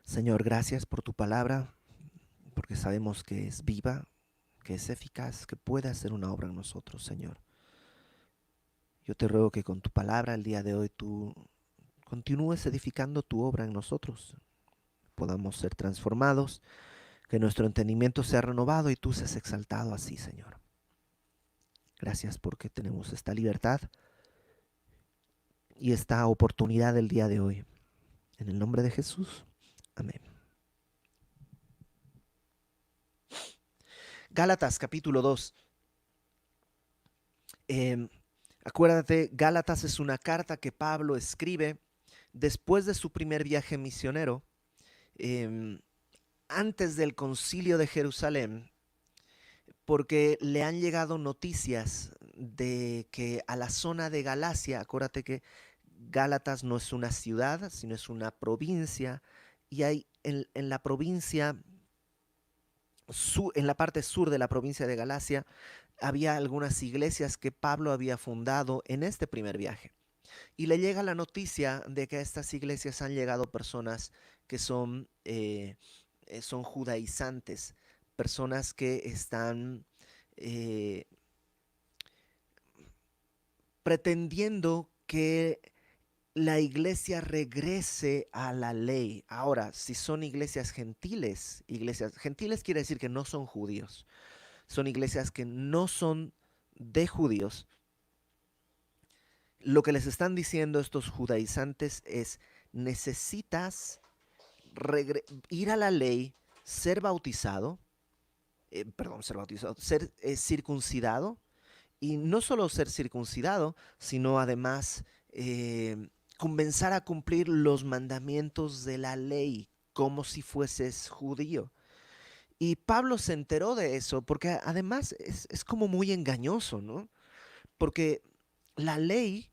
Señor, gracias por tu palabra, porque sabemos que es viva, que es eficaz, que puede hacer una obra en nosotros, Señor. Yo te ruego que con tu palabra el día de hoy tú continúes edificando tu obra en nosotros, podamos ser transformados, que nuestro entendimiento sea renovado y tú seas exaltado así, Señor. Gracias porque tenemos esta libertad y esta oportunidad el día de hoy. En el nombre de Jesús. Amén. Gálatas capítulo 2. Eh, Acuérdate, Gálatas es una carta que Pablo escribe después de su primer viaje misionero, eh, antes del concilio de Jerusalén, porque le han llegado noticias de que a la zona de Galacia, acuérdate que Gálatas no es una ciudad, sino es una provincia, y hay en la provincia, en la parte sur de la provincia de Galacia, había algunas iglesias que Pablo había fundado en este primer viaje. Y le llega la noticia de que a estas iglesias han llegado personas que son judaizantes, personas que están eh, pretendiendo que la iglesia regrese a la ley. Ahora, si son iglesias gentiles quiere decir que no son judíos, son iglesias que no son de judíos. Lo que les están diciendo estos judaizantes es, necesitas ir a la ley, ser bautizado, ser circuncidado, y no solo ser circuncidado, sino además comenzar a cumplir los mandamientos de la ley, como si fueses judío. Y Pablo se enteró de eso, porque además es como muy engañoso, ¿no? Porque la ley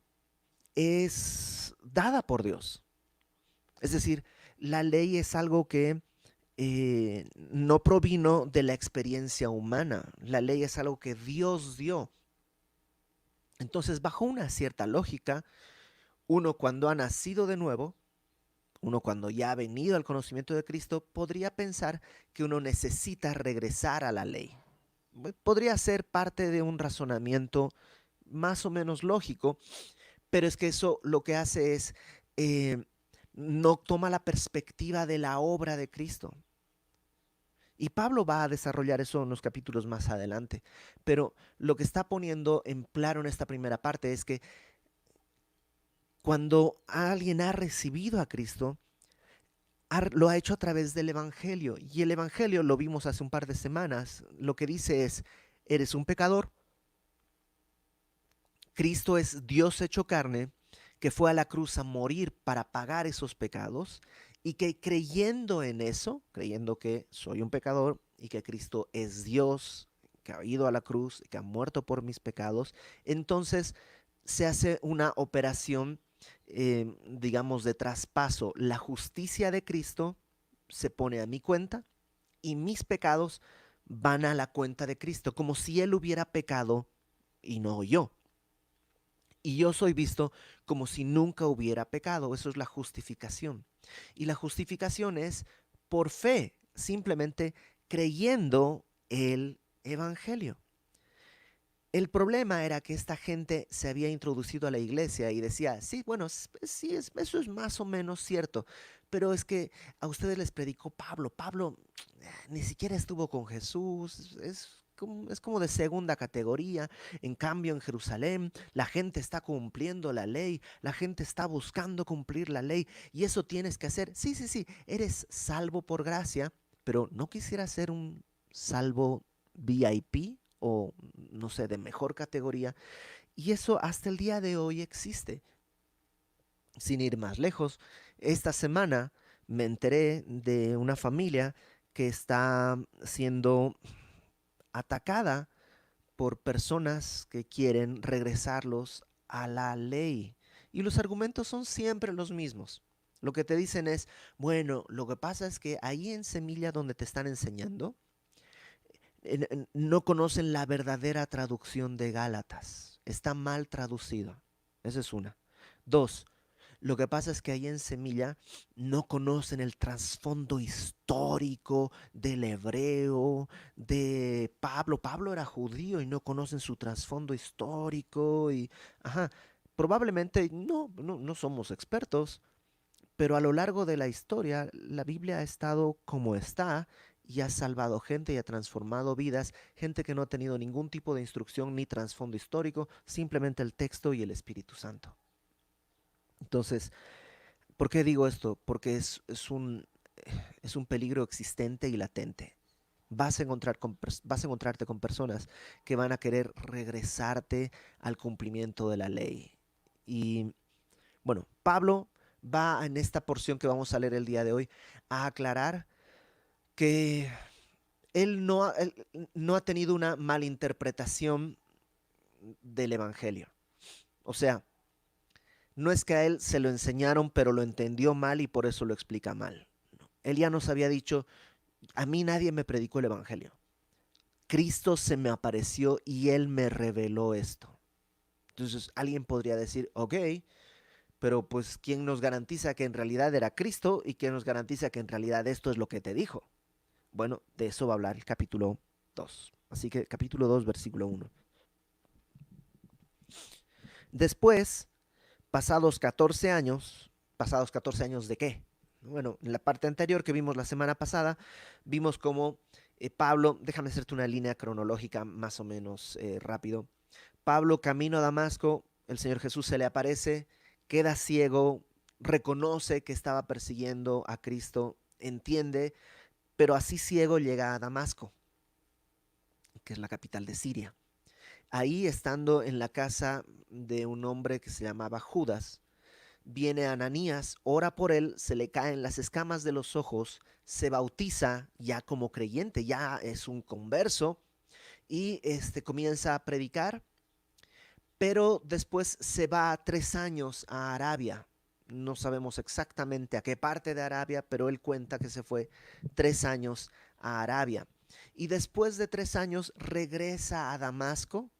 es dada por Dios. Es decir, la ley es algo que no provino de la experiencia humana. La ley es algo que Dios dio. Entonces, bajo una cierta lógica, uno cuando ha nacido de nuevo, uno cuando ya ha venido al conocimiento de Cristo, podría pensar que uno necesita regresar a la ley. Podría ser parte de un razonamiento más o menos lógico, pero es que eso lo que hace es eh, no toma la perspectiva de la obra de Cristo. Y Pablo va a desarrollar eso en los capítulos más adelante. Pero lo que está poniendo en claro en esta primera parte es que cuando alguien ha recibido a Cristo, lo ha hecho a través del Evangelio. Y el Evangelio, lo vimos hace un par de semanas, lo que dice es, eres un pecador, Cristo es Dios hecho carne, que fue a la cruz a morir para pagar esos pecados y que creyendo en eso, creyendo que soy un pecador y que Cristo es Dios, que ha ido a la cruz, que ha muerto por mis pecados, entonces se hace una operación, digamos, de traspaso. La justicia de Cristo se pone a mi cuenta y mis pecados van a la cuenta de Cristo, como si Él hubiera pecado y no yo. Y yo soy visto como si nunca hubiera pecado. Eso es la justificación. Y la justificación es por fe, simplemente creyendo el Evangelio. El problema era que esta gente se había introducido a la iglesia y decía, sí, bueno, sí, eso es más o menos cierto, pero es que a ustedes les predicó Pablo. Pablo ni siquiera estuvo con Jesús, es como de segunda categoría. En cambio, en Jerusalén, la gente está cumpliendo la ley, la gente está buscando cumplir la ley y eso tienes que hacer. Sí, sí, sí, eres salvo por gracia, pero no quisiera ser un salvo VIP o no sé, de mejor categoría. Y eso hasta el día de hoy existe. Sin ir más lejos, esta semana me enteré de una familia que está siendo atacada por personas que quieren regresarlos a la ley. Y los argumentos son siempre los mismos. Lo que te dicen es, bueno, lo que pasa es que ahí en Semilla donde te están enseñando, no conocen la verdadera traducción de Gálatas. Está mal traducido. Esa es una. Dos, Lo que pasa es que ahí en Semilla no conocen el trasfondo histórico del hebreo, de Pablo. Pablo era judío y no conocen su trasfondo histórico y, ajá, probablemente no somos expertos, pero a lo largo de la historia la Biblia ha estado como está y ha salvado gente y ha transformado vidas, gente que no ha tenido ningún tipo de instrucción ni trasfondo histórico, simplemente el texto y el Espíritu Santo. Entonces, ¿por qué digo esto? Porque es un peligro existente y latente. Vas a encontrarte con personas que van a querer regresarte al cumplimiento de la ley. Y bueno, Pablo va en esta porción que vamos a leer el día de hoy a aclarar que él no ha tenido una malinterpretación del Evangelio. O sea, no es que a él se lo enseñaron, pero lo entendió mal y por eso lo explica mal. Él ya nos había dicho, a mí nadie me predicó el Evangelio. Cristo se me apareció y él me reveló esto. Entonces alguien podría decir, ok, pero pues ¿quién nos garantiza que en realidad era Cristo y quién nos garantiza que en realidad esto es lo que te dijo? Bueno, de eso va a hablar el capítulo 2. Así que capítulo 2, versículo 1. Después, ¿pasados 14 años de qué? Bueno, en la parte anterior que vimos la semana pasada, vimos cómo Pablo, déjame hacerte una línea cronológica más o menos rápido. Pablo camino a Damasco, el Señor Jesús se le aparece, queda ciego, reconoce que estaba persiguiendo a Cristo, entiende, pero así ciego llega a Damasco, que es la capital de Siria. Ahí, estando en la casa de un hombre que se llamaba Judas, viene Ananías, ora por él, se le caen las escamas de los ojos, se bautiza ya como creyente, ya es un converso y comienza a predicar, pero después se va 3 años a Arabia. No sabemos exactamente a qué parte de Arabia, pero él cuenta que se fue 3 años a Arabia. Y después de 3 años regresa a Damasco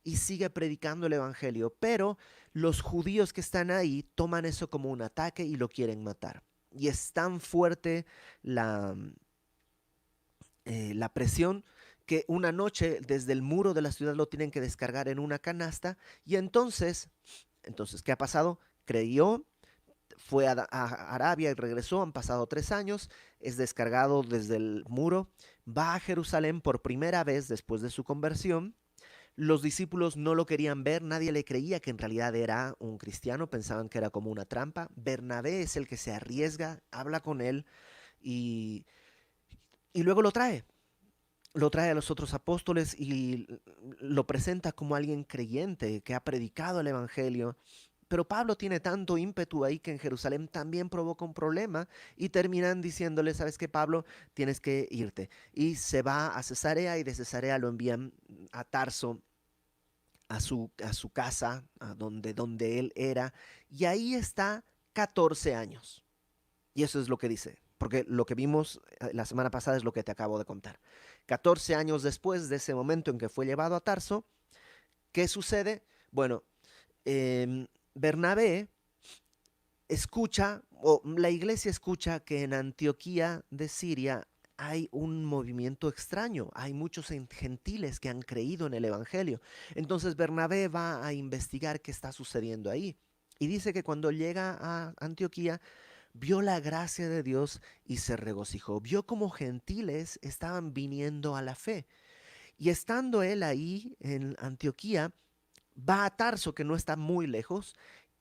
y sigue predicando el Evangelio, pero los judíos que están ahí toman eso como un ataque y lo quieren matar. Y es tan fuerte la, la presión que una noche desde el muro de la ciudad lo tienen que descargar en una canasta y entonces, ¿qué ha pasado? Creyó, fue a Arabia y regresó, han pasado 3 años, es descargado desde el muro, va a Jerusalén por primera vez después de su conversión. Los discípulos no lo querían ver, nadie le creía que en realidad era un cristiano, pensaban que era como una trampa. Bernabé es el que se arriesga, habla con él y, y luego lo trae a los otros apóstoles y lo presenta como alguien creyente que ha predicado el Evangelio. Pero Pablo tiene tanto ímpetu ahí que en Jerusalén también provoca un problema y terminan diciéndole, ¿sabes qué, Pablo? Tienes que irte. Y se va a Cesarea y de Cesarea lo envían a Tarso, a su casa, donde él era, y ahí está 14 años. Y eso es lo que dice, porque lo que vimos la semana pasada es lo que te acabo de contar. 14 años después de ese momento en que fue llevado a Tarso, ¿qué sucede? Bueno, Bernabé escucha, o la iglesia escucha que en Antioquía de Siria hay un movimiento extraño, hay muchos gentiles que han creído en el Evangelio. Entonces Bernabé va a investigar qué está sucediendo ahí. Y dice que cuando llega a Antioquía, vio la gracia de Dios y se regocijó. Vio como gentiles estaban viniendo a la fe. Y estando él ahí en Antioquía, va a Tarso, que no está muy lejos,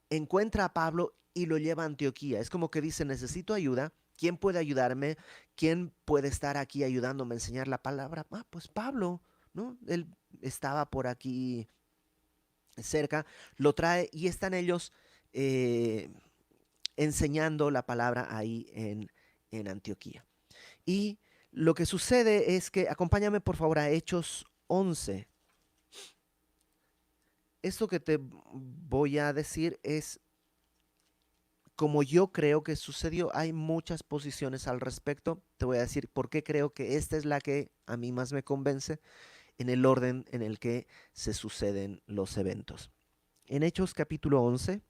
encuentra a Pablo y lo lleva a Antioquía. Es como que dice, necesito ayuda. ¿Quién puede ayudarme? ¿Quién puede estar aquí ayudándome a enseñar la palabra? Ah, pues Pablo, ¿no? Él estaba por aquí cerca, lo trae y están ellos eh, enseñando la palabra ahí en Antioquía. Y lo que sucede es que, acompáñame por favor a Hechos 11. Esto que te voy a decir es como yo creo que sucedió. Hay muchas posiciones al respecto. Te voy a decir por qué creo que esta es la que a mí más me convence en el orden en el que se suceden los eventos. En Hechos capítulo 11,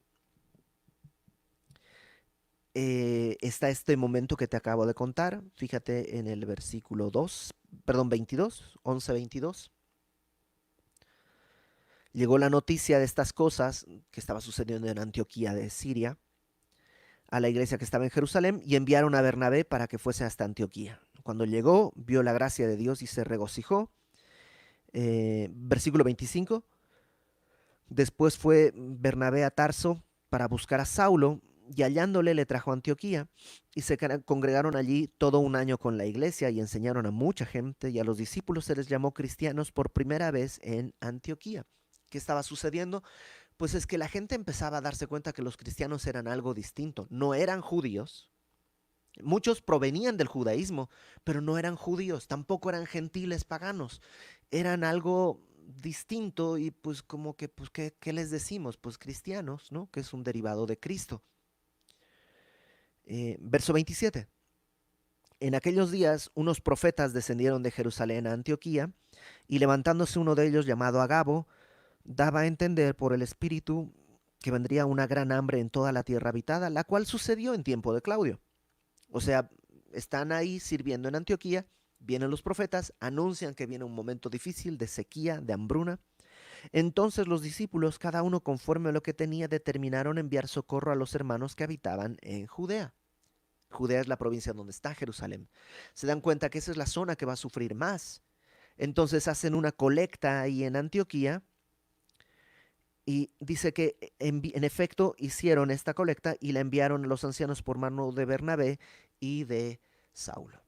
está este momento que te acabo de contar. Fíjate en el versículo 2, perdón, 22, 11, 22. Llegó la noticia de estas cosas que estaba sucediendo en Antioquía de Siria a la iglesia que estaba en Jerusalén y enviaron a Bernabé para que fuese hasta Antioquía. Cuando llegó, vio la gracia de Dios y se regocijó. Versículo 25. Después fue Bernabé a Tarso para buscar a Saulo y hallándole le trajo a Antioquía y se congregaron allí todo un año con la iglesia y enseñaron a mucha gente y a los discípulos se les llamó cristianos por primera vez en Antioquía. ¿Qué estaba sucediendo? Pues es que la gente empezaba a darse cuenta que los cristianos eran algo distinto. No eran judíos. Muchos provenían del judaísmo, pero no eran judíos, tampoco eran gentiles paganos. Eran algo distinto y pues como que, pues, ¿qué les decimos? Pues cristianos, ¿no? Que es un derivado de Cristo. Verso 27. En aquellos días unos profetas descendieron de Jerusalén a Antioquía y levantándose uno de ellos llamado Agabo, daba a entender por el Espíritu que vendría una gran hambre en toda la tierra habitada, la cual sucedió en tiempo de Claudio. O sea, están ahí sirviendo en Antioquía, vienen los profetas, anuncian que viene un momento difícil de sequía, de hambruna. Entonces los discípulos, cada uno conforme a lo que tenía, determinaron enviar socorro a los hermanos que habitaban en Judea. Judea es la provincia donde está Jerusalén. Se dan cuenta que esa es la zona que va a sufrir más. Entonces hacen una colecta ahí en Antioquía y dice que en efecto hicieron esta colecta y la enviaron a los ancianos por mano de Bernabé y de Saulo.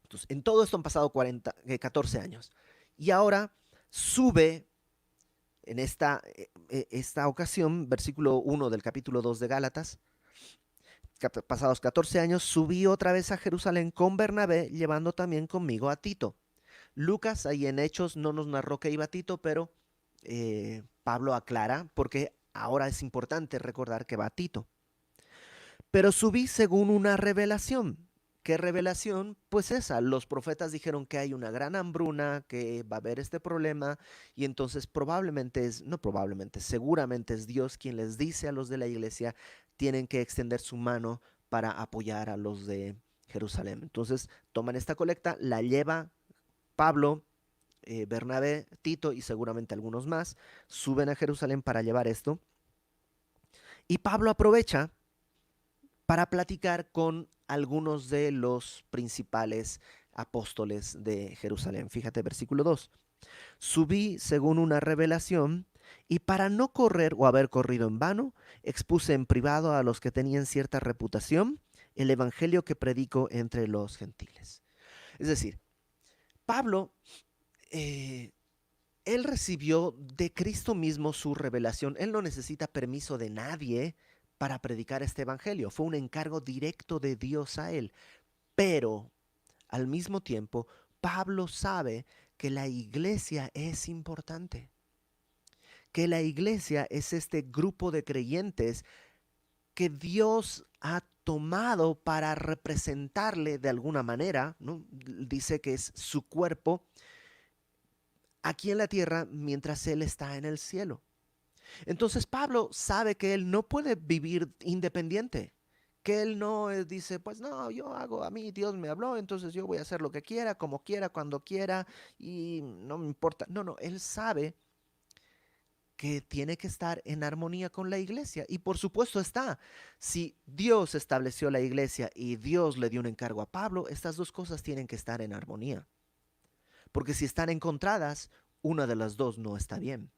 Entonces, en todo esto han pasado 14 años. Y ahora sube en esta ocasión, versículo 1 del capítulo 2 de Gálatas, pasados 14 años, subí otra vez a Jerusalén con Bernabé, llevando también conmigo a Tito. Lucas, ahí en Hechos, no nos narró que iba Tito, pero Pablo aclara, porque ahora es importante recordar que va Tito. Pero subí según una revelación. ¿Qué revelación? Pues esa, los profetas dijeron que hay una gran hambruna, que va a haber este problema, y entonces probablemente es, no probablemente, seguramente es Dios quien les dice a los de la iglesia, tienen que extender su mano para apoyar a los de Jerusalén. Entonces toman esta colecta, la lleva Pablo, Bernabé, Tito y seguramente algunos más, suben a Jerusalén para llevar esto, y Pablo aprovecha para platicar con algunos de los principales apóstoles de Jerusalén. Fíjate, versículo 2. Subí según una revelación y para no correr o haber corrido en vano, expuse en privado a los que tenían cierta reputación el evangelio que predico entre los gentiles. Es decir, Pablo, él recibió de Cristo mismo su revelación. Él no necesita permiso de nadie para predicar este evangelio. Fue un encargo directo de Dios a él. Pero al mismo tiempo, Pablo sabe que la iglesia es importante, que la iglesia es este grupo de creyentes que Dios ha tomado para representarle de alguna manera, ¿no? Dice que es su cuerpo aquí en la tierra mientras Él está en el cielo. Entonces Pablo sabe que él no puede vivir independiente, que él no dice, pues no, yo hago, a mí Dios me habló, entonces yo voy a hacer lo que quiera, como quiera, cuando quiera, y no me importa. No, no, él sabe que tiene que estar en armonía con la iglesia. Y por supuesto está. Si Dios estableció la iglesia y Dios le dio un encargo a Pablo, estas dos cosas tienen que estar en armonía. Porque si están encontradas, una de las dos no está bien.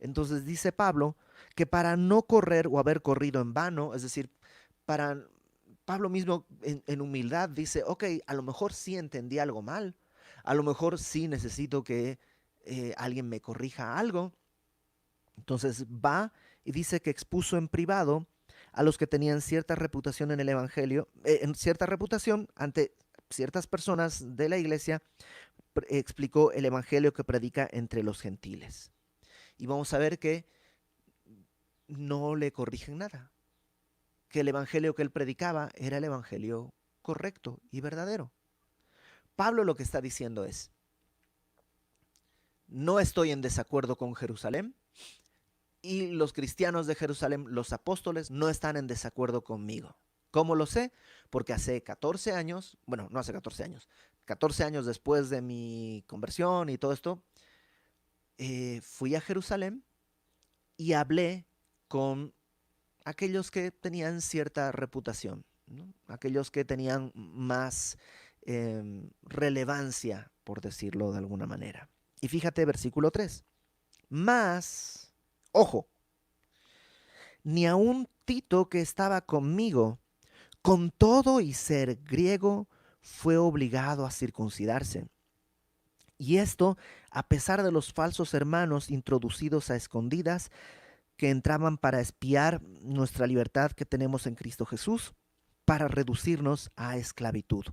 Entonces dice Pablo que para no correr o haber corrido en vano, es decir, para Pablo mismo en humildad dice, ok, a lo mejor sí entendí algo mal, a lo mejor sí necesito que alguien me corrija algo. Entonces va y dice que expuso en privado a los que tenían cierta reputación en el Evangelio, en cierta reputación ante ciertas personas de la iglesia, explicó el Evangelio que predica entre los gentiles. Y vamos a ver que no le corrigen nada, que el evangelio que él predicaba era el evangelio correcto y verdadero. Pablo lo que está diciendo es, no estoy en desacuerdo con Jerusalén, y los cristianos de Jerusalén, los apóstoles, no están en desacuerdo conmigo. ¿Cómo lo sé? Porque hace 14 años, bueno, no hace 14 años, 14 años después de mi conversión y todo esto, fui a Jerusalén y hablé con aquellos que tenían cierta reputación, ¿no? Aquellos que tenían más relevancia, por decirlo de alguna manera. Y fíjate, versículo 3. Más, ojo, ni aun Tito que estaba conmigo, con todo y ser griego, fue obligado a circuncidarse. Y esto a pesar de los falsos hermanos introducidos a escondidas que entraban para espiar nuestra libertad que tenemos en Cristo Jesús, para reducirnos a esclavitud,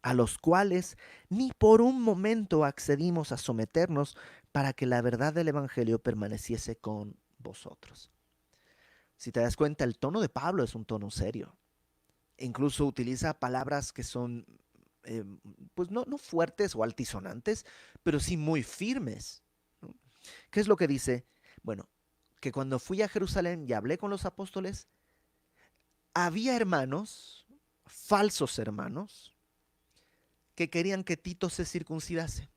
a los cuales ni por un momento accedimos a someternos para que la verdad del Evangelio permaneciese con vosotros. Si te das cuenta, el tono de Pablo es un tono serio. Incluso utiliza palabras que son, eh, pues no fuertes o altisonantes, pero sí muy firmes, ¿no? ¿Qué es lo que dice? Bueno, que cuando fui a Jerusalén y hablé con los apóstoles, había hermanos, falsos hermanos, que querían que Tito se circuncidase,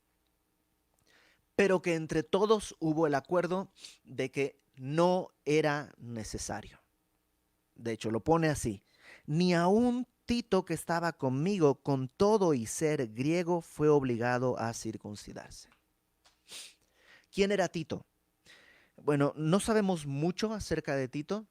pero que entre todos hubo el acuerdo de que no era necesario. De hecho, lo pone así: ni aun Tito que estaba conmigo, con todo y ser griego, fue obligado a circuncidarse. ¿Quién era Tito? Bueno, no sabemos mucho acerca de Tito.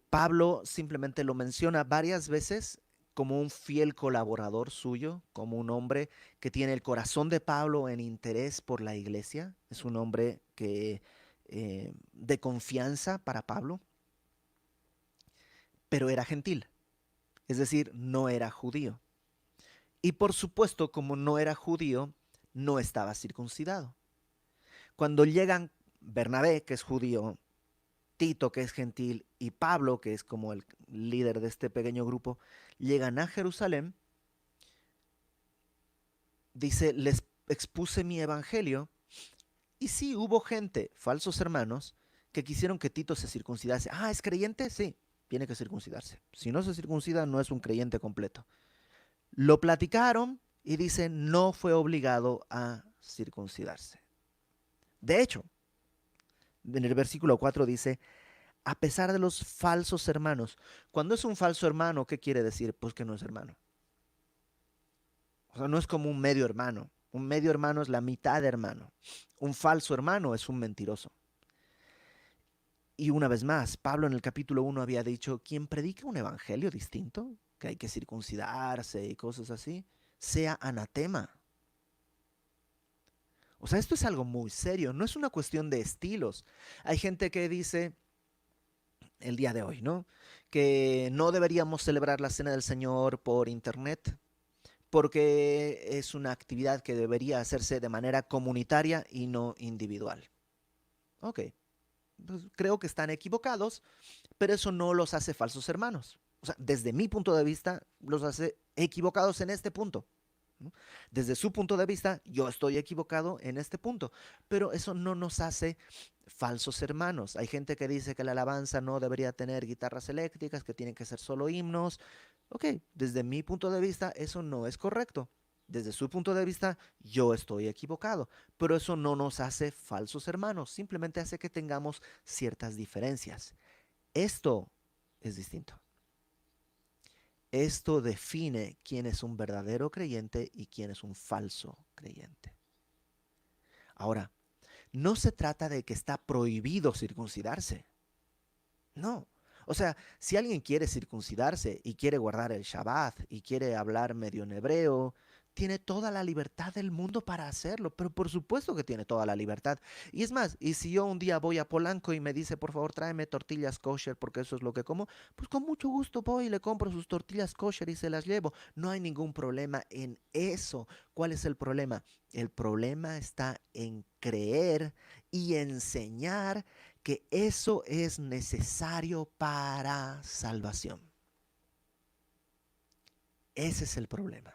Pablo simplemente lo menciona varias veces como un fiel colaborador suyo, como un hombre que tiene el corazón de Pablo en interés por la iglesia. Es un hombre que, de confianza para Pablo, pero era gentil, es decir, no era judío. Y por supuesto, como no era judío, no estaba circuncidado. Cuando llegan Bernabé, que es judío, Tito, que es gentil, y Pablo, que es como el líder de este pequeño grupo, llegan a Jerusalén, dice, les expuse mi evangelio, y sí hubo gente, falsos hermanos, que quisieron que Tito se circuncidase. Ah, ¿es creyente? Sí, tiene que circuncidarse. Si no se circuncida, no es un creyente completo. Lo platicaron y dice, no fue obligado a circuncidarse. De hecho, en el versículo 4 dice, a pesar de los falsos hermanos. Cuando es un falso hermano, ¿qué quiere decir? Pues que no es hermano. O sea, no es como un medio hermano. Un medio hermano es la mitad de hermano. Un falso hermano es un mentiroso. Y una vez más, Pablo en el capítulo 1 había dicho, quien predica un evangelio distinto, que hay que circuncidarse y cosas así, sea anatema. O sea, esto es algo muy serio, no es una cuestión de estilos. Hay gente que dice, el día de hoy, ¿no? Que no deberíamos celebrar la Cena del Señor por internet porque es una actividad que debería hacerse de manera comunitaria y no individual. Ok, pues creo que están equivocados, pero eso no los hace falsos hermanos. O sea, desde mi punto de vista, los hace equivocados en este punto, ¿no? Desde su punto de vista, yo estoy equivocado en este punto, pero eso no nos hace falsos hermanos. Hay gente que dice que la alabanza no debería tener guitarras eléctricas, que tienen que ser solo himnos. Ok, desde mi punto de vista, eso no es correcto. Desde su punto de vista, yo estoy equivocado, pero eso no nos hace falsos hermanos, simplemente hace que tengamos ciertas diferencias. Esto es distinto. Esto define quién es un verdadero creyente y quién es un falso creyente. Ahora, no se trata de que está prohibido circuncidarse. No. O sea, si alguien quiere circuncidarse y quiere guardar el Shabbat y quiere hablar medio en hebreo, tiene toda la libertad del mundo para hacerlo, pero por supuesto que tiene toda la libertad. Y es más, y si yo un día voy a Polanco y me dice, por favor, tráeme tortillas kosher porque eso es lo que como, pues con mucho gusto voy y le compro sus tortillas kosher y se las llevo. No hay ningún problema en eso. ¿Cuál es el problema? El problema está en creer y enseñar que eso es necesario para salvación. Ese es el problema.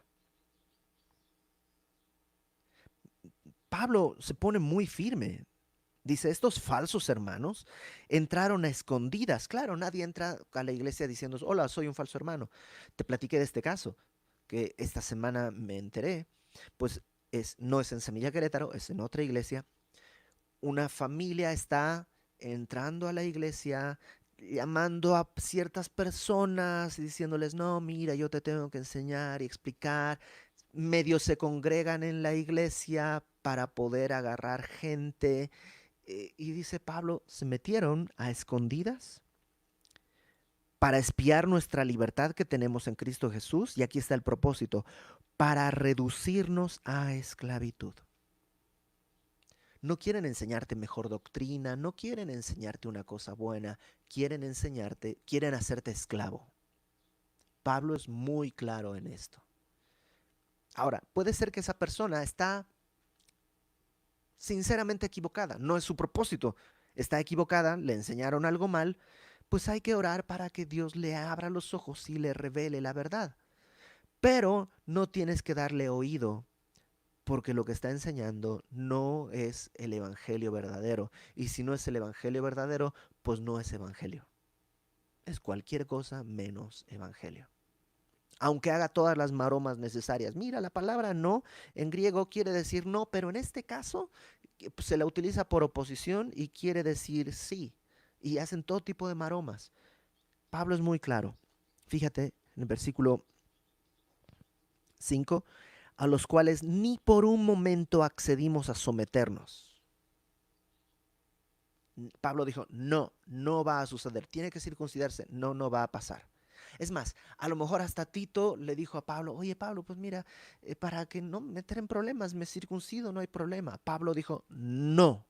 Pablo se pone muy firme. Dice, estos falsos hermanos entraron a escondidas. Claro, nadie entra a la iglesia diciendo, hola, soy un falso hermano. Te platiqué de este caso, que esta semana me enteré. Pues no es en Semilla Querétaro, es en otra iglesia. Una familia está entrando a la iglesia, llamando a ciertas personas y diciéndoles, no, mira, yo te tengo que enseñar y explicar. Medio se congregan en la iglesia para poder agarrar gente. Y dice Pablo, se metieron a escondidas para espiar nuestra libertad que tenemos en Cristo Jesús. Y aquí está el propósito, para reducirnos a esclavitud. No quieren enseñarte mejor doctrina, no quieren enseñarte una cosa buena, quieren hacerte esclavo. Pablo es muy claro en esto. Ahora, puede ser que esa persona está sinceramente equivocada, no es su propósito, está equivocada, le enseñaron algo mal, pues hay que orar para que Dios le abra los ojos y le revele la verdad. Pero no tienes que darle oído porque lo que está enseñando no es el evangelio verdadero. Y si no es el evangelio verdadero, pues no es evangelio. Es cualquier cosa menos evangelio. Aunque haga todas las maromas necesarias. Mira, la palabra no en griego quiere decir no, pero en este caso se la utiliza por oposición y quiere decir sí. Y hacen todo tipo de maromas. Pablo es muy claro. Fíjate en el versículo 5, a los cuales ni por un momento accedimos a someternos. Pablo dijo, no, no va a suceder, tiene que circuncidarse, no, no va a pasar. Es más, a lo mejor hasta Tito le dijo a Pablo, oye Pablo, pues mira, para que no meter en problemas, me circuncido, no hay problema. Pablo dijo, no,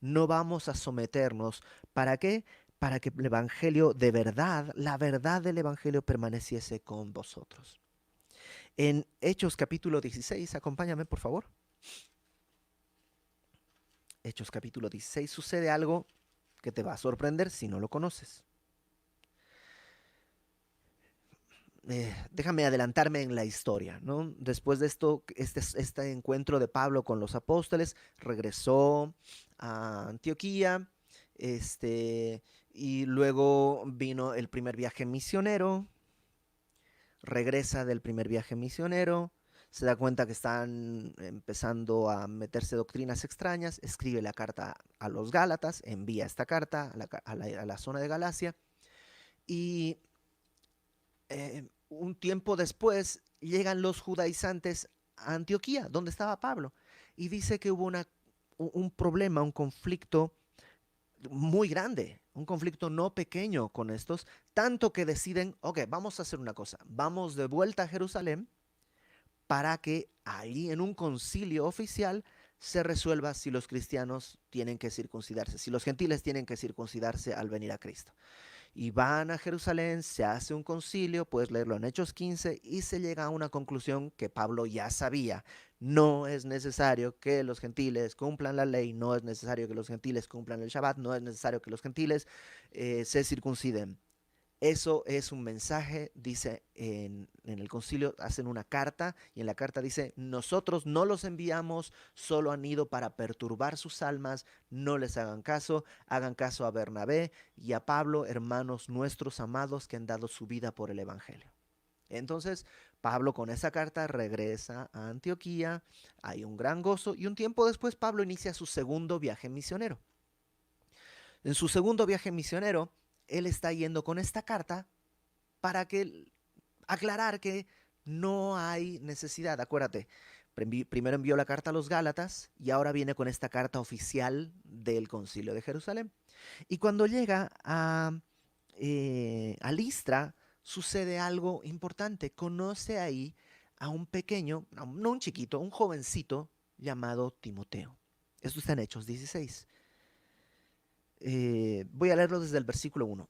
no vamos a someternos. ¿Para qué? Para que el Evangelio de verdad, la verdad del Evangelio permaneciese con vosotros. En Hechos capítulo 16, acompáñame por favor. Hechos capítulo 16 sucede algo que te va a sorprender si no lo conoces. Déjame adelantarme en la historia, ¿no? Después de esto, este encuentro de Pablo con los apóstoles, regresó a Antioquía, y luego vino el primer viaje misionero, regresa del primer viaje misionero, se da cuenta que están empezando a meterse doctrinas extrañas, escribe la carta a los Gálatas, envía esta carta a la zona de Galacia y un tiempo después llegan los judaizantes a Antioquía, donde estaba Pablo, y dice que hubo un problema, un conflicto muy grande, un conflicto no pequeño con estos, tanto que deciden, ok, vamos a hacer una cosa, vamos de vuelta a Jerusalén para que ahí en un concilio oficial se resuelva si los cristianos tienen que circuncidarse, si los gentiles tienen que circuncidarse al venir a Cristo. Y van a Jerusalén, se hace un concilio, puedes leerlo en Hechos 15, y se llega a una conclusión que Pablo ya sabía. No es necesario que los gentiles cumplan la ley, no es necesario que los gentiles cumplan el Shabbat, no es necesario que los gentiles se circunciden. Eso es un mensaje, dice en el concilio, hacen una carta y en la carta dice, nosotros no los enviamos, solo han ido para perturbar sus almas, no les hagan caso a Bernabé y a Pablo, hermanos nuestros amados que han dado su vida por el Evangelio. Entonces, Pablo con esa carta regresa a Antioquía, hay un gran gozo y un tiempo después Pablo inicia su segundo viaje misionero. En su segundo viaje misionero, él está yendo con esta carta para que aclarar que no hay necesidad. Acuérdate, primero envió la carta a los Gálatas y ahora viene con esta carta oficial del Concilio de Jerusalén. Y cuando llega a Listra, sucede algo importante. Conoce ahí a un pequeño, no un chiquito, un jovencito llamado Timoteo. Esto está en Hechos 16. Voy a leerlo desde el versículo 1.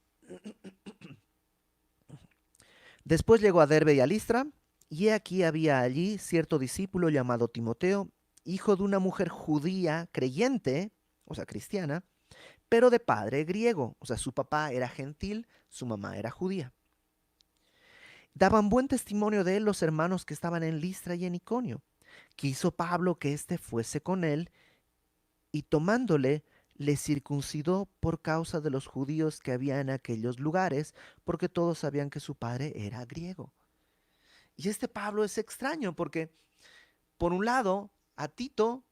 Después llegó a Derbe y a Listra, y he aquí había allí cierto discípulo llamado Timoteo, hijo de una mujer judía creyente, o sea, cristiana, pero de padre griego, o sea, su papá era gentil, su mamá era judía. Daban buen testimonio de él los hermanos que estaban en Listra y en Iconio. Quiso Pablo que éste fuese con él, y tomándole, le circuncidó por causa de los judíos que había en aquellos lugares, porque todos sabían que su padre era griego. Y este Pablo es extraño porque, por un lado, a Tito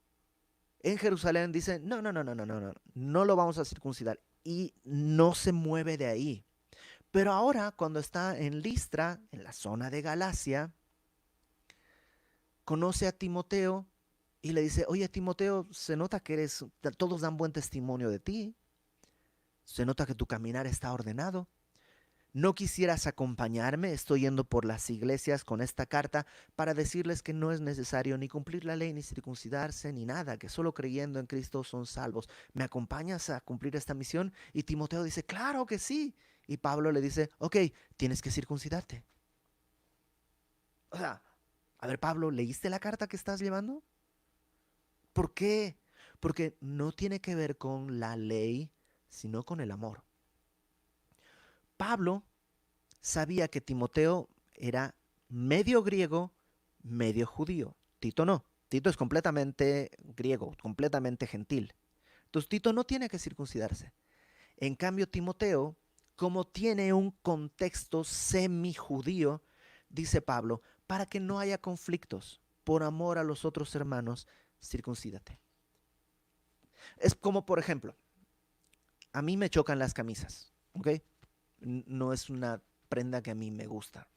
en Jerusalén dice, no, no, no, no, no, no, no, no lo vamos a circuncidar. Y no se mueve de ahí. Pero ahora, cuando está en Listra, en la zona de Galacia, conoce a Timoteo y le dice, oye, Timoteo, se nota que todos dan buen testimonio de ti, se nota que tu caminar está ordenado. ¿No quisieras acompañarme? Estoy yendo por las iglesias con esta carta para decirles que no es necesario ni cumplir la ley, ni circuncidarse, ni nada, que solo creyendo en Cristo son salvos. ¿Me acompañas a cumplir esta misión? Y Timoteo dice, claro que sí. Y Pablo le dice, ok, tienes que circuncidarte. O sea, a ver, Pablo, ¿leíste la carta que estás llevando? ¿Por qué? Porque no tiene que ver con la ley, sino con el amor. Pablo sabía que Timoteo era medio griego, medio judío. Tito no. Tito es completamente griego, completamente gentil. Entonces Tito no tiene que circuncidarse. En cambio, Timoteo, como tiene un contexto semi-judío, dice Pablo, para que no haya conflictos, por amor a los otros hermanos, circuncídate. Es como, por ejemplo, a mí me chocan las camisas, ¿ok? No es una prenda que a mí me gusta.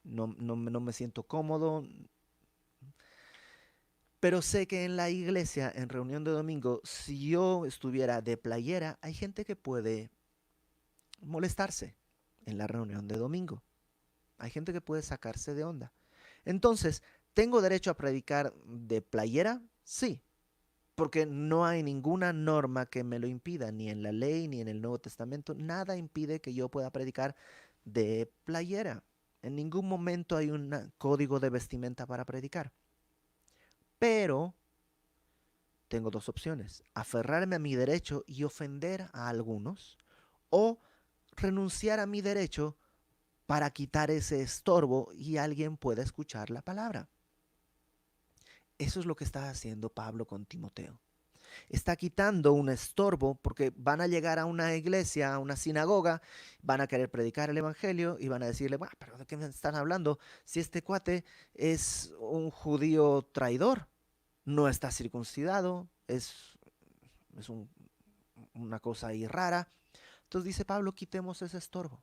No me siento cómodo, pero sé que en la iglesia, en reunión de domingo, si yo estuviera de playera, hay gente que puede molestarse en la reunión de domingo. Hay gente que puede sacarse de onda. Entonces, ¿tengo derecho a predicar de playera? Sí, porque no hay ninguna norma que me lo impida, ni en la ley, ni en el Nuevo Testamento. Nada impide que yo pueda predicar de playera. En ningún momento hay un código de vestimenta para predicar. Pero tengo dos opciones: aferrarme a mi derecho y ofender a algunos, o renunciar a mi derecho para quitar ese estorbo y alguien pueda escuchar la palabra. Eso es lo que está haciendo Pablo con Timoteo. Está quitando un estorbo porque van a llegar a una iglesia, a una sinagoga, van a querer predicar el evangelio y van a decirle, bueno, pero ¿de qué me están hablando? Si este cuate es un judío traidor, no está circuncidado, es una cosa ahí rara. Entonces dice Pablo, quitemos ese estorbo.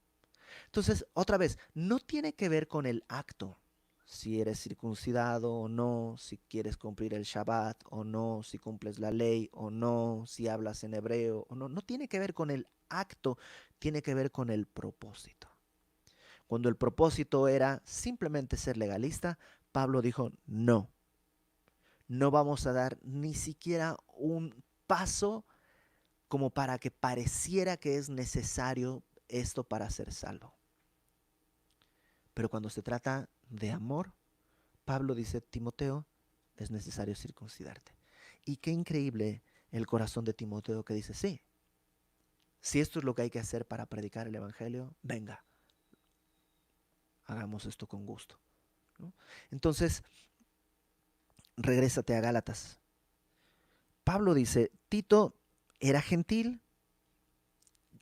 Entonces, otra vez, no tiene que ver con el acto, si eres circuncidado o no, si quieres cumplir el Shabbat o no, si cumples la ley o no, si hablas en hebreo o no. No tiene que ver con el acto, tiene que ver con el propósito. Cuando el propósito era simplemente ser legalista, Pablo dijo, no, no vamos a dar ni siquiera un paso como para que pareciera que es necesario esto para ser salvo. Pero cuando se trata de amor, Pablo dice, Timoteo, es necesario circuncidarte. Y qué increíble el corazón de Timoteo que dice, sí, si esto es lo que hay que hacer para predicar el Evangelio, venga, hagamos esto con gusto, ¿no? Entonces, regrésate a Gálatas. Pablo dice, Tito era gentil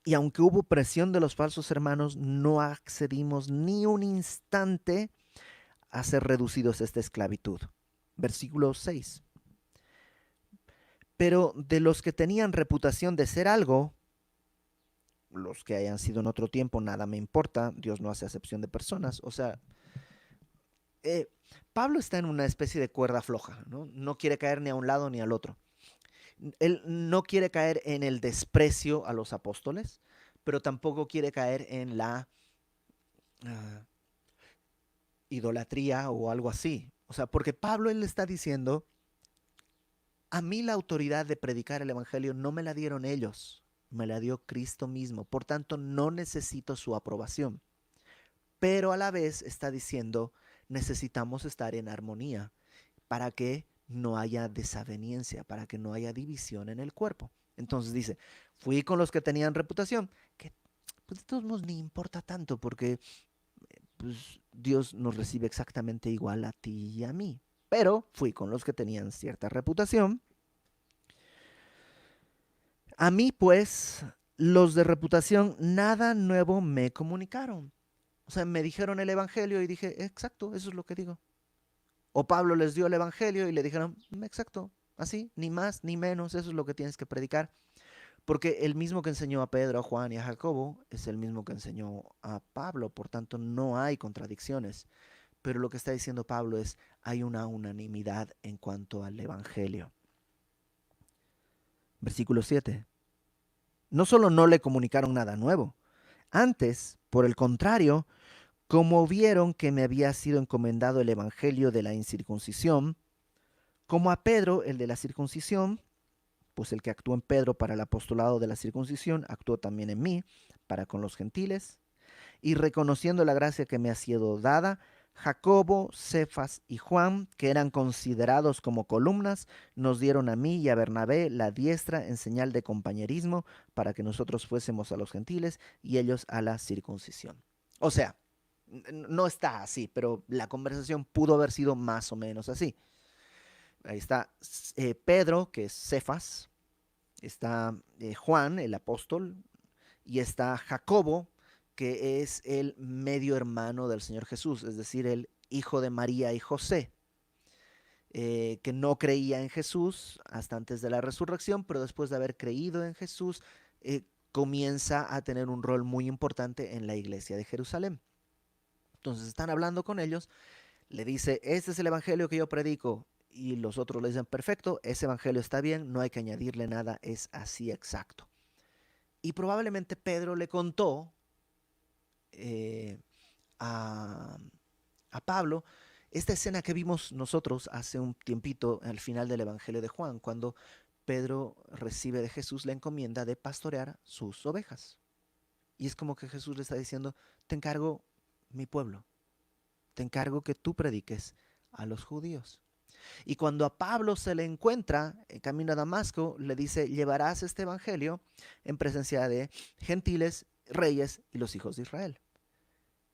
y aunque hubo presión de los falsos hermanos, no accedimos ni un instante a ser reducidos a esta esclavitud. Versículo 6. Pero de los que tenían reputación de ser algo, los que hayan sido en otro tiempo, nada me importa, Dios no hace acepción de personas. O sea, eh, Pablo está en una especie de cuerda floja, ¿no? No quiere caer ni a un lado ni al otro. Él no quiere caer en el desprecio a los apóstoles, pero tampoco quiere caer en la uh, idolatría o algo así. O sea, porque Pablo él está diciendo, a mí la autoridad de predicar el Evangelio no me la dieron ellos, me la dio Cristo mismo. Por tanto, no necesito su aprobación. Pero a la vez está diciendo, necesitamos estar en armonía para que no haya desaveniencia, para que no haya división en el cuerpo. Entonces dice, fui con los que tenían reputación, que pues de todos modos ni importa tanto porque pues, Dios nos recibe exactamente igual a ti y a mí. Pero fui con los que tenían cierta reputación A mí, pues, los de reputación nada nuevo me comunicaron. O sea, me dijeron el evangelio y dije, exacto, eso es lo que digo. O Pablo les dio el evangelio y le dijeron, exacto, así, ni más ni menos, eso es lo que tienes que predicar. Porque el mismo que enseñó a Pedro, a Juan y a Jacobo es el mismo que enseñó a Pablo, por tanto no hay contradicciones. Pero lo que está diciendo Pablo es, hay una unanimidad en cuanto al evangelio. Versículo 7. No solo no le comunicaron nada nuevo, antes, por el contrario, como vieron que me había sido encomendado el evangelio de la incircuncisión, como a Pedro el de la circuncisión, pues el que actuó en Pedro para el apostolado de la circuncisión, actuó también en mí para con los gentiles, y reconociendo la gracia que me ha sido dada, Jacobo, Cefas y Juan, que eran considerados como columnas, nos dieron a mí y a Bernabé la diestra en señal de compañerismo para que nosotros fuésemos a los gentiles y ellos a la circuncisión. O sea, no está así, pero la conversación pudo haber sido más o menos así. Ahí está Pedro, que es Cefas, está Juan, el apóstol, y está Jacobo, que es el medio hermano del Señor Jesús, es decir, el hijo de María y José, que no creía en Jesús hasta antes de la resurrección, pero después de haber creído en Jesús, comienza a tener un rol muy importante en la iglesia de Jerusalén. Entonces están hablando con ellos, le dice, este es el evangelio que yo predico, y los otros le dicen, perfecto, ese evangelio está bien, no hay que añadirle nada, es así exacto. Y probablemente Pedro le contó eh, a, a Pablo esta escena que vimos nosotros hace un tiempito al final del Evangelio de Juan, cuando Pedro recibe de Jesús la encomienda de pastorear sus ovejas. Y es como que Jesús le está diciendo, te encargo mi pueblo, te encargo que tú prediques a los judíos. Y cuando a Pablo se le encuentra en camino a Damasco, le dice, llevarás este evangelio en presencia de gentiles, reyes y los hijos de Israel.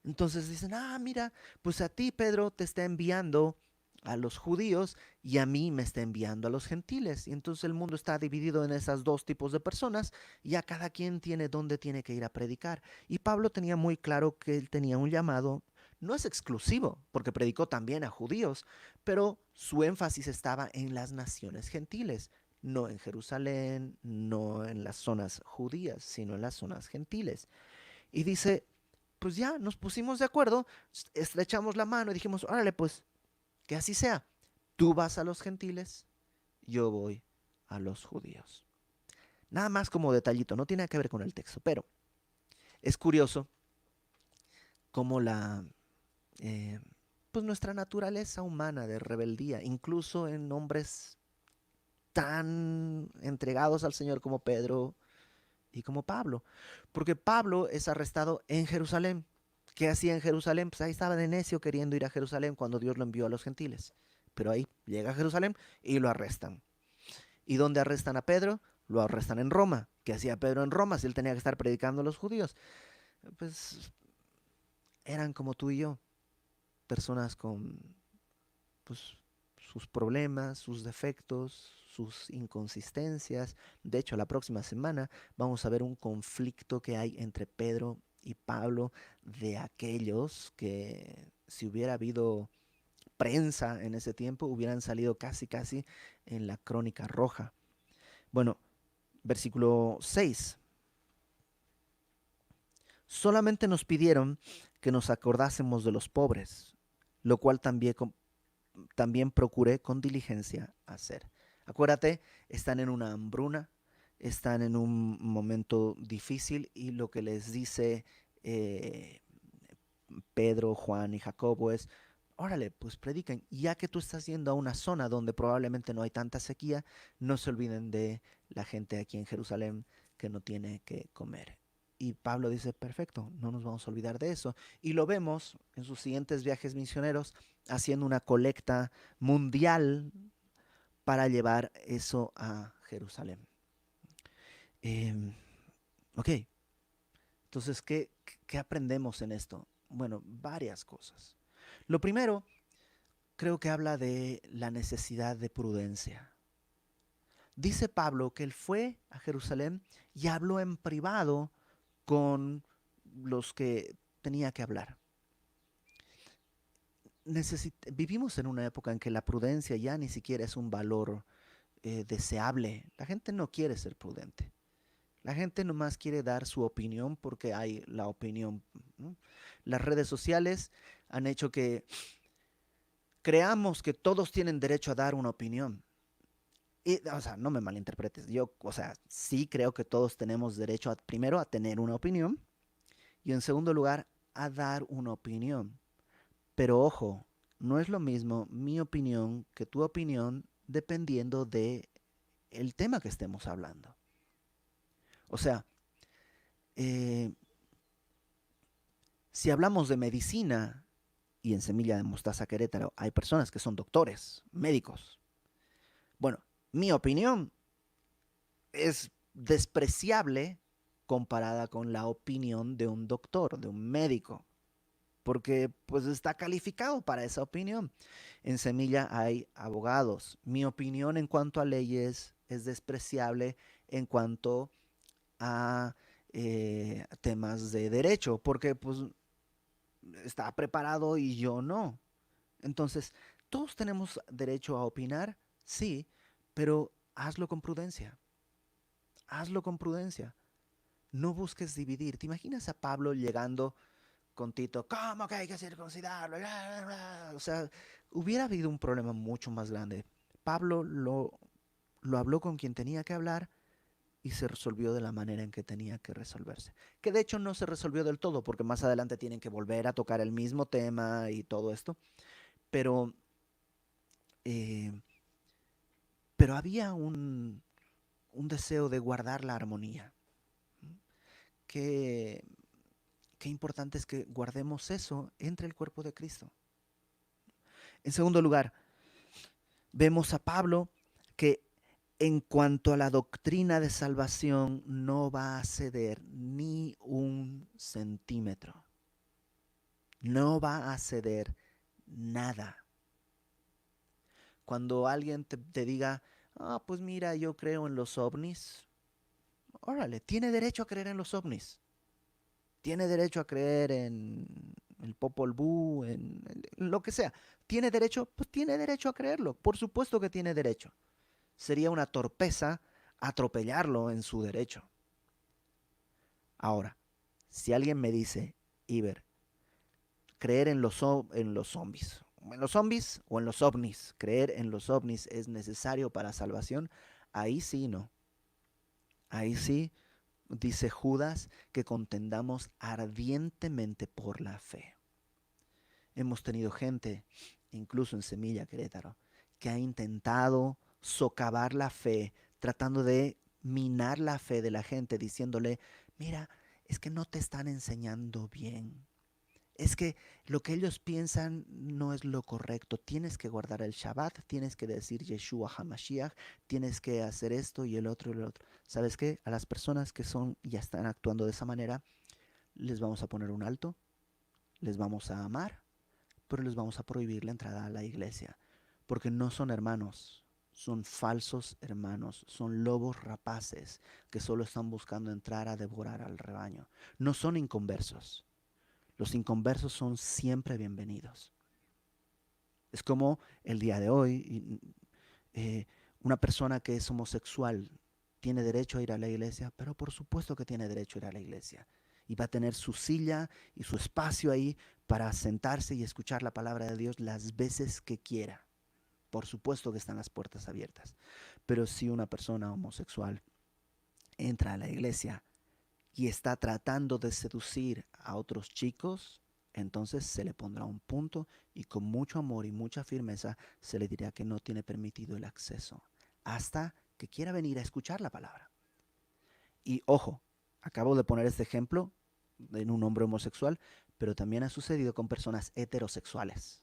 Entonces dicen, mira, pues a ti Pedro te está enviando a los judíos y a mí me está enviando a los gentiles. Y entonces el mundo está dividido en esos dos tipos de personas y a cada quien tiene dónde tiene que ir a predicar. Y Pablo tenía muy claro que él tenía un llamado, no es exclusivo, porque predicó también a judíos, pero su énfasis estaba en las naciones gentiles, no en Jerusalén, no en las zonas judías, sino en las zonas gentiles. Y dice, pues ya nos pusimos de acuerdo, estrechamos la mano y dijimos, órale, pues que así sea. Tú vas a los gentiles, yo voy a los judíos. Nada más como detallito, no tiene nada que ver con el texto, pero es curioso cómo eh, pues nuestra naturaleza humana de rebeldía, incluso en hombres tan entregados al Señor como Pedro y como Pablo, porque Pablo es arrestado en Jerusalén. ¿Qué hacía en Jerusalén? Pues ahí estaba de necio queriendo ir a Jerusalén cuando Dios lo envió a los gentiles. Pero ahí llega a Jerusalén y lo arrestan. ¿Y dónde arrestan a Pedro? Lo arrestan en Roma. ¿Qué hacía Pedro en Roma si él tenía que estar predicando a los judíos? Pues eran como tú y yo, personas con pues, sus problemas, sus defectos, sus inconsistencias. De hecho, la próxima semana vamos a ver un conflicto que hay entre Pedro y Pablo, de aquellos que si hubiera habido prensa en ese tiempo hubieran salido casi casi en la crónica roja. Bueno, versículo 6. Solamente nos pidieron que nos acordásemos de los pobres, lo cual también procuré con diligencia hacer. Acuérdate, están en una hambruna, están en un momento difícil y lo que les dice Pedro, Juan y Jacobo es, órale, pues prediquen. Ya que tú estás yendo a una zona donde probablemente no hay tanta sequía, no se olviden de la gente aquí en Jerusalén que no tiene que comer. Y Pablo dice, perfecto, no nos vamos a olvidar de eso. Y lo vemos en sus siguientes viajes misioneros haciendo una colecta mundial para llevar eso a Jerusalén. Eh, ok, entonces, ¿qué aprendemos en esto? Bueno, varias cosas. Lo primero, creo que habla de la necesidad de prudencia. Dice Pablo que él fue a Jerusalén y habló en privado con los que tenía que hablar. Vivimos en una época en que la prudencia ya ni siquiera es un valor deseable. La gente no quiere ser prudente. La gente nomás quiere dar su opinión porque hay la opinión, ¿no? Las redes sociales han hecho que creamos que todos tienen derecho a dar una opinión. Y, o sea, no me malinterpretes. Yo, o sea, sí creo que todos tenemos derecho a, primero, a tener una opinión y en segundo lugar, a dar una opinión. Pero ojo, no es lo mismo mi opinión que tu opinión dependiendo de el tema que estemos hablando. O sea, eh, si hablamos de medicina y en Semilla de Mostaza Querétaro hay personas que son doctores, médicos. Bueno, mi opinión es despreciable comparada con la opinión de un doctor, de un médico, porque pues está calificado para esa opinión. En Semilla hay abogados. Mi opinión en cuanto a leyes es despreciable en cuanto a temas de derecho, porque pues está preparado y yo no. Entonces, todos tenemos derecho a opinar, sí, pero hazlo con prudencia. Hazlo con prudencia. No busques dividir. ¿Te imaginas a Pablo llegando con Tito? ¿Cómo que hay que circuncidarlo? O sea, hubiera habido un problema mucho más grande. Pablo lo habló con quien tenía que hablar y se resolvió de la manera en que tenía que resolverse. Que de hecho no se resolvió del todo, porque más adelante tienen que volver a tocar el mismo tema y todo esto. Pero, eh, pero había un deseo de guardar la armonía. Qué, qué importante es que guardemos eso entre el cuerpo de Cristo. En segundo lugar, vemos a Pablo que en cuanto a la doctrina de salvación no va a ceder ni un centímetro. No va a ceder nada. Cuando alguien te diga, ah, pues mira, yo creo en los ovnis, órale, tiene derecho a creer en los ovnis. Tiene derecho a creer en el Popol Vuh, en lo que sea. ¿Tiene derecho? Pues tiene derecho a creerlo. Por supuesto que tiene derecho. Sería una torpeza atropellarlo en su derecho. Ahora, si alguien me dice, Iber, creer en los zombies, en los zombies o en los ovnis, creer en los ovnis es necesario para salvación, ahí sí no. Ahí sí dice Judas que contendamos ardientemente por la fe. Hemos tenido gente, incluso en Semilla Querétaro, que ha intentado socavar la fe, tratando de minar la fe de la gente, diciéndole, mira, es que no te están enseñando bien. Es que lo que ellos piensan no es lo correcto. Tienes que guardar el Shabbat, tienes que decir Yeshua HaMashiach, tienes que hacer esto y el otro y el otro. ¿Sabes qué? A las personas que son y ya están actuando de esa manera, les vamos a poner un alto, les vamos a amar, pero les vamos a prohibir la entrada a la iglesia, porque no son hermanos, son falsos hermanos, son lobos rapaces que solo están buscando entrar a devorar al rebaño. No son inconversos. Los inconversos son siempre bienvenidos. Es como el día de hoy, una persona que es homosexual tiene derecho a ir a la iglesia, pero por supuesto que tiene derecho a ir a la iglesia. Y va a tener su silla y su espacio ahí para sentarse y escuchar la palabra de Dios las veces que quiera. Por supuesto que están las puertas abiertas. Pero si una persona homosexual entra a la iglesia y está tratando de seducir a otros chicos, entonces se le pondrá un punto y con mucho amor y mucha firmeza se le dirá que no tiene permitido el acceso hasta que quiera venir a escuchar la palabra. Y ojo, acabo de poner este ejemplo en un hombre homosexual, pero también ha sucedido con personas heterosexuales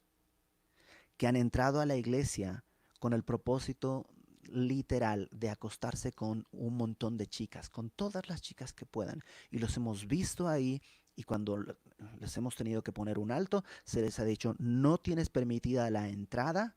que han entrado a la iglesia con el propósito literal de acostarse con un montón de chicas, con todas las chicas que puedan. Y los hemos visto ahí y cuando les hemos tenido que poner un alto, se les ha dicho, no tienes permitida la entrada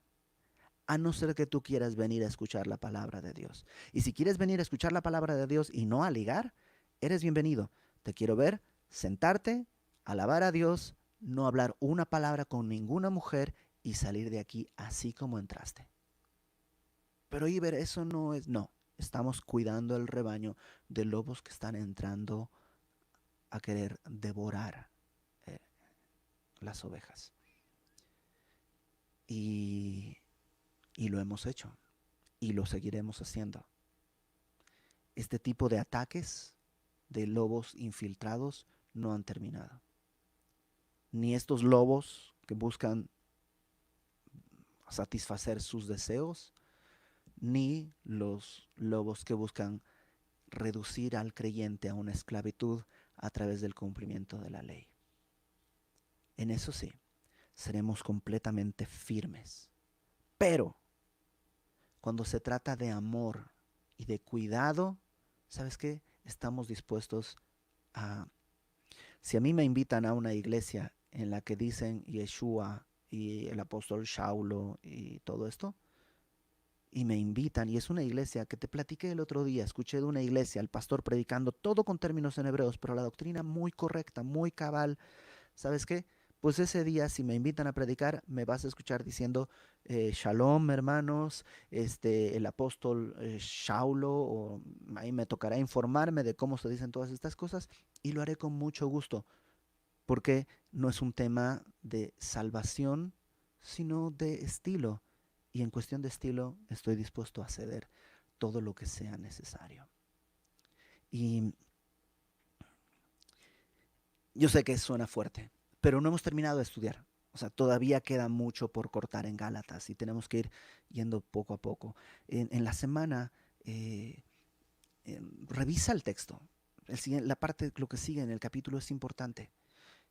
a no ser que tú quieras venir a escuchar la palabra de Dios. Y si quieres venir a escuchar la palabra de Dios y no a ligar, eres bienvenido. Te quiero ver sentarte, alabar a Dios, no hablar una palabra con ninguna mujer y salir de aquí así como entraste. Pero Iber, eso no es, no. Estamos cuidando el rebaño de lobos que están entrando a querer devorar eh, las ovejas. Y, y lo hemos hecho y lo seguiremos haciendo. Este tipo de ataques de lobos infiltrados no han terminado. Ni estos lobos que buscan satisfacer sus deseos, ni los lobos que buscan reducir al creyente a una esclavitud a través del cumplimiento de la ley. En eso sí, seremos completamente firmes. Pero cuando se trata de amor y de cuidado, ¿sabes qué? Estamos dispuestos a... Si a mí me invitan a una iglesia en la que dicen Yeshua y el apóstol Shaulo y todo esto, y me invitan, y es una iglesia que te platiqué el otro día, escuché de una iglesia, el pastor predicando todo con términos en hebreos, pero la doctrina muy correcta, muy cabal, ¿sabes qué? Pues ese día, si me invitan a predicar, me vas a escuchar diciendo Shalom, hermanos, el apóstol Shaulo, o ahí me tocará informarme de cómo se dicen todas estas cosas, y lo haré con mucho gusto, porque no es un tema de salvación, sino de estilo. Y en cuestión de estilo, estoy dispuesto a ceder todo lo que sea necesario. Y yo sé que suena fuerte, pero no hemos terminado de estudiar. O sea, todavía queda mucho por cortar en Gálatas y tenemos que ir yendo poco a poco. En la semana, eh, revisa el texto. La parte, lo que sigue en el capítulo es importante.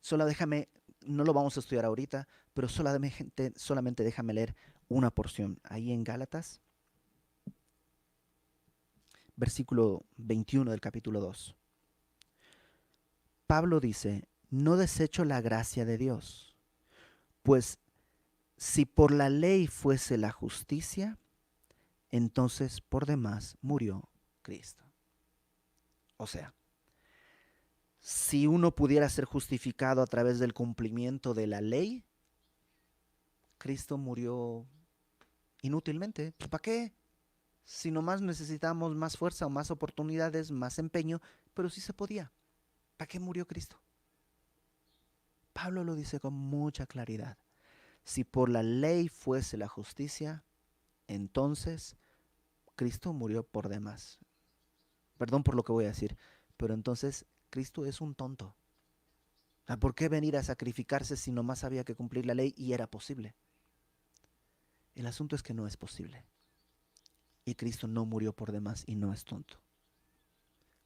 Solo déjame, no lo vamos a estudiar ahorita, pero solamente déjame leer una porción. Ahí en Gálatas, versículo 21 del capítulo 2. Pablo dice, no desecho la gracia de Dios, pues si por la ley fuese la justicia, entonces por demás murió Cristo. O sea, si uno pudiera ser justificado a través del cumplimiento de la ley, Cristo murió inútilmente. Pues, ¿para qué? Si nomás necesitamos más fuerza o más oportunidades, más empeño, pero sí se podía. ¿Para qué murió Cristo? Pablo lo dice con mucha claridad. Si por la ley fuese la justicia, entonces Cristo murió por demás. Perdón por lo que voy a decir, pero entonces Cristo es un tonto. ¿Por qué venir a sacrificarse si nomás había que cumplir la ley y era posible? El asunto es que no es posible. Y Cristo no murió por demás y no es tonto.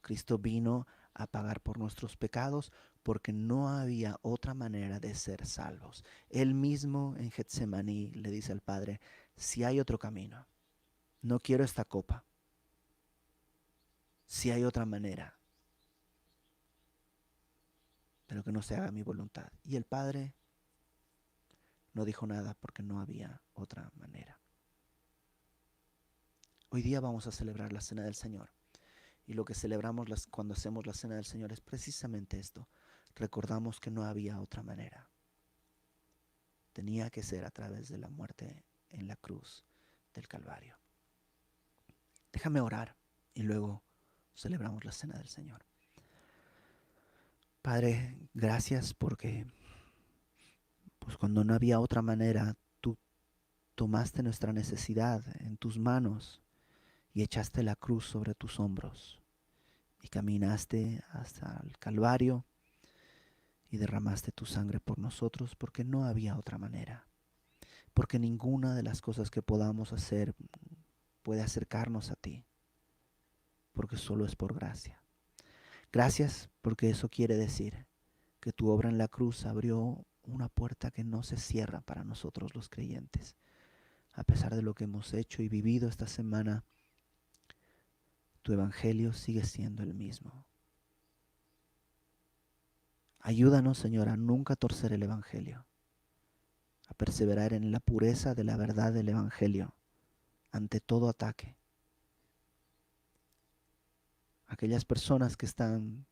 Cristo vino a pagar por nuestros pecados porque no había otra manera de ser salvos. Él mismo en Getsemaní le dice al Padre, si hay otro camino, no quiero esta copa, si hay otra manera, pero que no se haga mi voluntad. Y el Padre no dijo nada porque no había otra manera. Hoy día vamos a celebrar la Cena del Señor. Y lo que celebramos cuando hacemos la Cena del Señor es precisamente esto. Recordamos que no había otra manera. Tenía que ser a través de la muerte en la cruz del Calvario. Déjame orar y luego celebramos la Cena del Señor. Padre, gracias porque pues cuando no había otra manera, tú tomaste nuestra necesidad en tus manos y echaste la cruz sobre tus hombros y caminaste hasta el Calvario y derramaste tu sangre por nosotros porque no había otra manera. Porque ninguna de las cosas que podamos hacer puede acercarnos a ti, porque solo es por gracia. Gracias porque eso quiere decir que tu obra en la cruz abrió una puerta que no se cierra para nosotros los creyentes. A pesar de lo que hemos hecho y vivido esta semana, tu evangelio sigue siendo el mismo. Ayúdanos, Señor, a nunca torcer el evangelio, a perseverar en la pureza de la verdad del evangelio ante todo ataque. Aquellas personas que están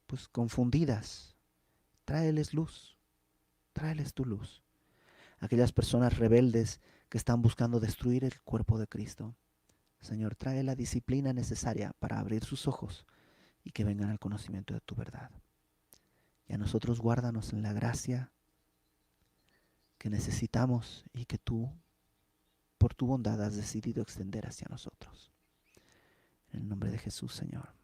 pues confundidas, tráeles luz, tráeles tu luz. Aquellas personas rebeldes que están buscando destruir el cuerpo de Cristo, Señor, trae la disciplina necesaria para abrir sus ojos y que vengan al conocimiento de tu verdad. Y a nosotros guárdanos en la gracia que necesitamos y que tú, por tu bondad, has decidido extender hacia nosotros. En el nombre de Jesús, Señor.